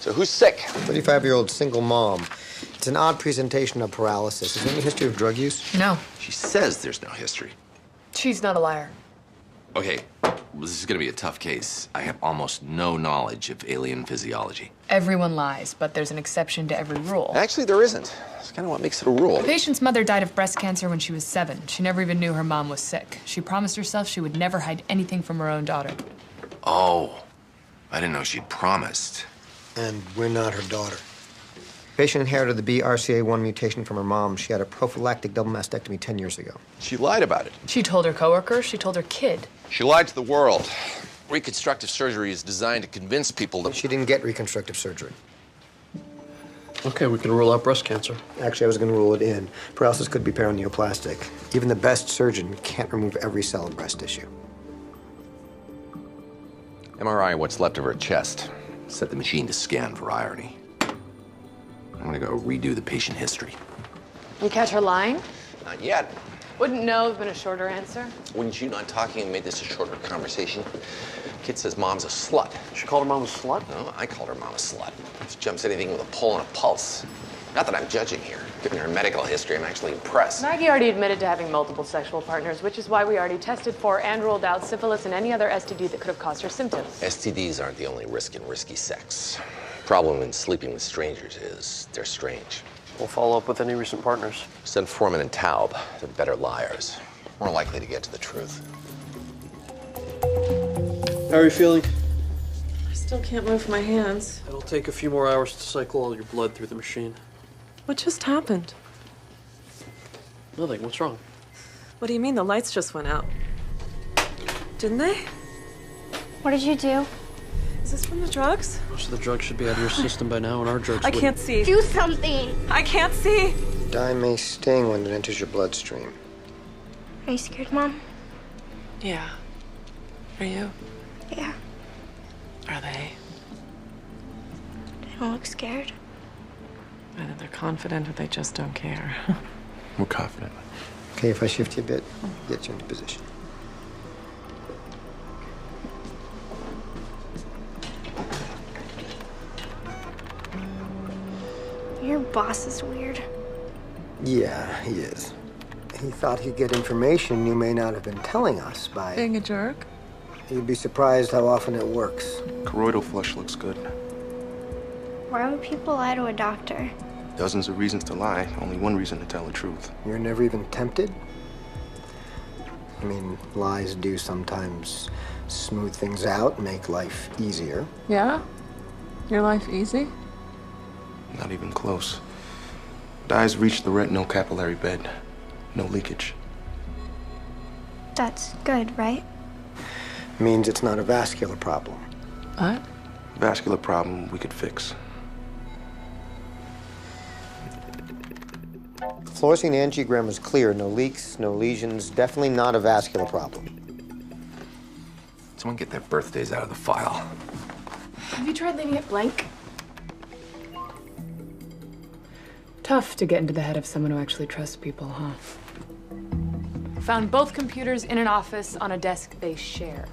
So who's sick? 35-year-old single mom. It's an odd presentation of paralysis. Is there any history of drug use? No. She says there's no history. She's not a liar. Okay, well, this is gonna be a tough case. I have almost no knowledge of alien physiology. Everyone lies, but there's an exception to every rule. Actually, there isn't. That's kind of what makes it a rule. The patient's mother died of breast cancer when she was 7. She never even knew her mom was sick. She promised herself she would never hide anything from her own daughter. Oh, I didn't know she'd promised. And we're not her daughter. Patient inherited the BRCA1 mutation from her mom. She had a prophylactic double mastectomy 10 years ago. She lied about it. She told her coworkers, she told her kid. She lied to the world. Reconstructive surgery is designed to convince people that... She didn't get reconstructive surgery. Okay, we can rule out breast cancer. Actually, I was going to rule it in. Paralysis could be paraneoplastic. Even the best surgeon can't remove every cell of breast tissue. MRI what's left of her chest. Set the machine to scan for irony. I'm gonna go redo the patient history. You catch her lying? Not yet. Wouldn't no have been a shorter answer? Wouldn't you not talking made this a shorter conversation? Kid says mom's a slut. She called her mom a slut? No, I called her mom a slut. She jumps anything with a pull and a pulse. Not that I'm judging here. Given her medical history, I'm actually impressed. Maggie already admitted to having multiple sexual partners, which is why we already tested for and ruled out syphilis and any other STD that could have caused her symptoms. STDs aren't the only risk in risky sex. Problem in sleeping with strangers is they're strange. We'll follow up with any recent partners. Send Foreman and Taub. They're better liars. More likely to get to the truth. How are you feeling? I still can't move my hands. It'll take a few more hours to cycle all your blood through the machine. What just happened? Nothing. What's wrong? What do you mean? The lights just went out. Didn't they? What did you do? Is this from the drugs? Most of the drugs should be out of your system by now, and our drugs I can't see. Do something! I can't see! Dye may sting when it enters your bloodstream. Are you scared, Mom? Yeah. Are you? Yeah. Are they? They don't look scared. Either they're confident or they just don't care. We're confident. Okay, if I shift you a bit, get you into position. Your boss is weird. Yeah, he is. He thought he'd get information you may not have been telling us by... Being a jerk? You'd be surprised how often it works. Choroidal flush looks good. Why would people lie to a doctor? Dozens of reasons to lie, only one reason to tell the truth. You're never even tempted? I mean, lies do sometimes smooth things out, make life easier. Yeah? Your life easy? Not even close. Dyes reach the retinal capillary bed. No leakage. That's good, right? Means it's not a vascular problem. What? Vascular problem we could fix. Fluorescein angiogram is clear. No leaks, no lesions. Definitely not a vascular problem. Someone get their birthdays out of the file. Have you tried leaving it blank? Tough to get into the head of someone who actually trusts people, huh? Found both computers in an office on a desk they share.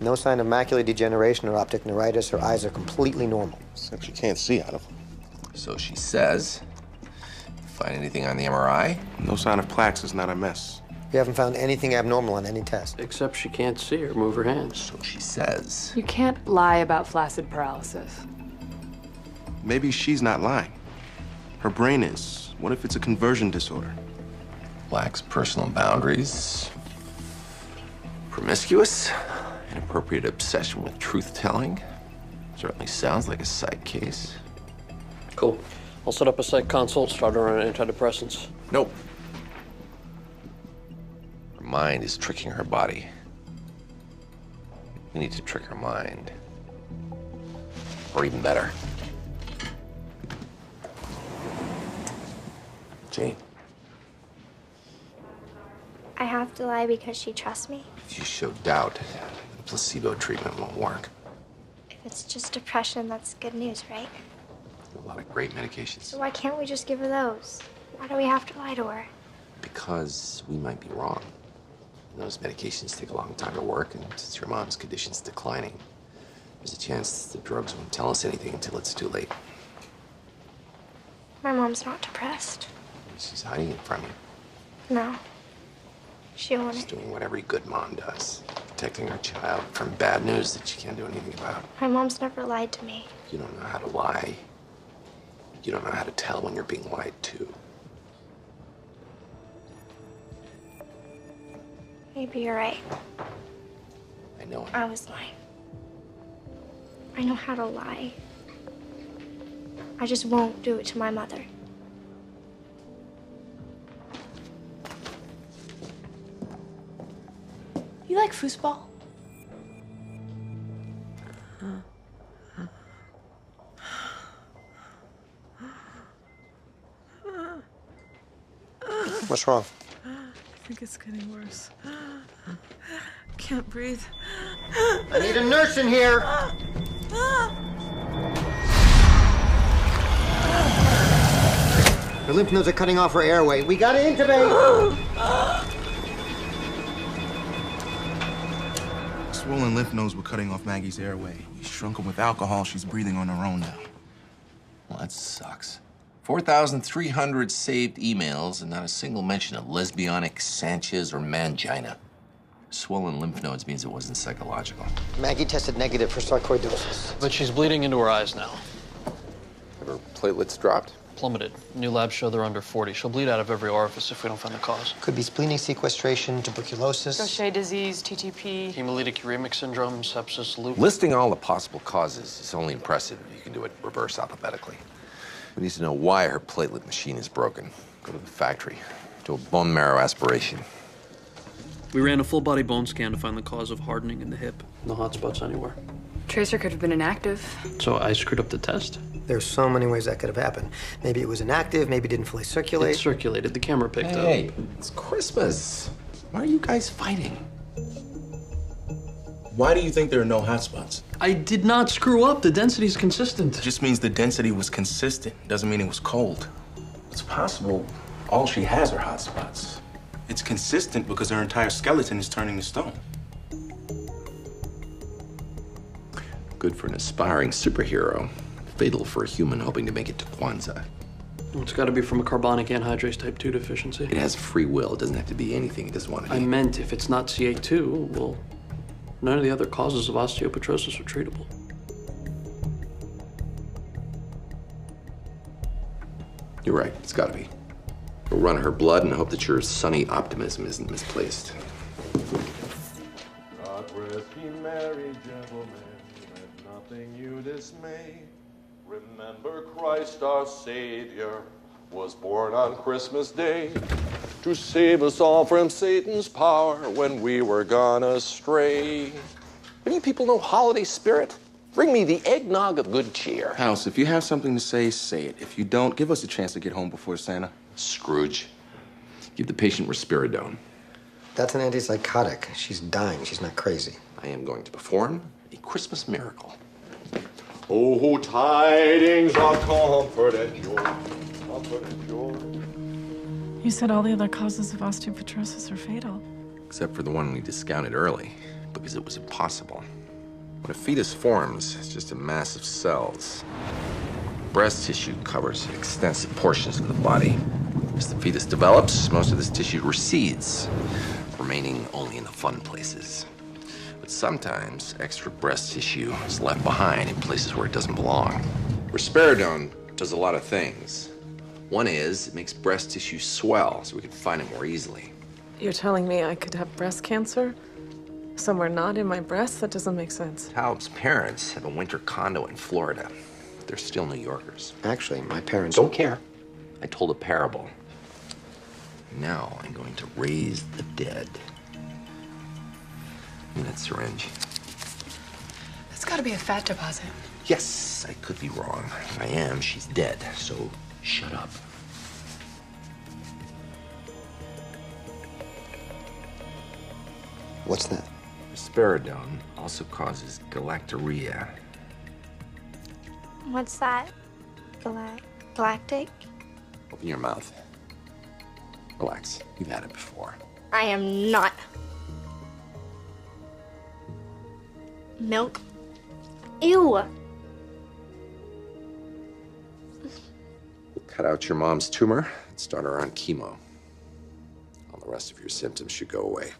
No sign of macular degeneration or optic neuritis. Her eyes are completely normal. Except you can't see out of them. So she says. Find anything on the MRI? No sign of plaques is not a mess. We haven't found anything abnormal on any test. Except she can't see or move her hands. So she says. You can't lie about flaccid paralysis. Maybe she's not lying. Her brain is. What if it's a conversion disorder? Lacks personal boundaries. Promiscuous. Inappropriate obsession with truth-telling. Certainly sounds like a psych case. Cool. I'll set up a psych consult, start her on antidepressants. Nope. Her mind is tricking her body. We need to trick her mind. Or even better. Jane, I have to lie because she trusts me? if you show doubt, the placebo treatment won't work. If it's just depression, that's good news, right? A lot of great medications. So why can't we just give her those? Why do we have to lie to her? Because we might be wrong. Those medications take a long time to work, and since your mom's condition's declining, There's a chance the drugs won't tell us anything until it's too late. My mom's not depressed. She's hiding it from you. No. She won't. She's doing what every good mom does. Protecting her child from bad news that she can't do anything about. My mom's never lied to me. You don't know how to lie. You don't know how to tell when you're being lied to. Maybe you're right. I know it. I was lying. I know how to lie. I just won't do it to my mother. You like foosball? What's wrong? I think it's getting worse. Can't breathe. I need a nurse in here. Her lymph nodes are cutting off her airway. We gotta intubate. Swollen lymph nodes were cutting off Maggie's airway. We shrunk them with alcohol. She's breathing on her own now. Well, that sucks. 4,300 saved emails and not a single mention of lesbianic, Sanchez, or mangina. Swollen lymph nodes means it wasn't psychological. Maggie tested negative for sarcoidosis. But she's bleeding into her eyes now. Have her platelets dropped? Plummeted. New labs show they're under 40. She'll bleed out of every orifice if we don't find the cause. Could be splenic sequestration, tuberculosis. Gaucher disease, TTP. Hemolytic uremic syndrome, sepsis, lupus. Listing all the possible causes is only impressive if you can do it reverse alphabetically. We need to know why her platelet machine is broken. Go to the factory, do a bone marrow aspiration. We ran a full-body bone scan to find the cause of hardening in the hip. No hot spots anywhere. Tracer could have been inactive. So I screwed up the test? There's so many ways that could have happened. Maybe it was inactive, maybe it didn't fully circulate. It circulated. The camera picked up. Hey, it's Christmas. Why are you guys fighting? Why do you think there are no hotspots? I did not screw up. The density's consistent. It just means the density was consistent. Doesn't mean it was cold. It's possible all she has are hotspots. It's consistent because her entire skeleton is turning to stone. Good for an aspiring superhero. Fatal for a human hoping to make it to Kwanzaa. It's got to be from a carbonic anhydrase type 2 deficiency. It has free will. It doesn't have to be anything it doesn't want to be. I meant if it's not CA2, well, none of the other causes of osteopetrosis are treatable. You're right. It's got to be. We'll run her blood and hope that your sunny optimism isn't misplaced. God rest ye merry gentlemen, let nothing you dismay. Remember Christ our Savior was born on Christmas Day to save us all from Satan's power when we were gone astray. Any people know holiday spirit? Bring me the eggnog of good cheer. House, if you have something to say, say it. If you don't, give us a chance to get home before Santa. Scrooge, give the patient risperidone. That's an antipsychotic. She's dying. She's not crazy. I am going to perform a Christmas miracle. Oh, tidings of comfort and joy, comfort and joy. You said all the other causes of osteopetrosis are fatal. Except for the one we discounted early, because it was impossible. When a fetus forms, it's just a mass of cells. Breast tissue covers extensive portions of the body. As the fetus develops, most of this tissue recedes, remaining only in the fun places. But sometimes extra breast tissue is left behind in places where it doesn't belong. Risperidone does a lot of things. One is it makes breast tissue swell so we can find it more easily. You're telling me I could have breast cancer? Somewhere not in my breast? That doesn't make sense. Taub's parents have a winter condo in Florida. They're still New Yorkers. Actually, my parents Don't care. I told a parable. Now I'm going to raise the dead. In that syringe. That's gotta be a fat deposit. Yes, I could be wrong. If I am, she's dead, so shut up. What's that? Risperidone also causes galactorrhea. What's that? Galactic? Open your mouth. Relax. You've had it before. I am not. Milk? Ew. We'll cut out your mom's tumor and start her on chemo. All the rest of your symptoms should go away.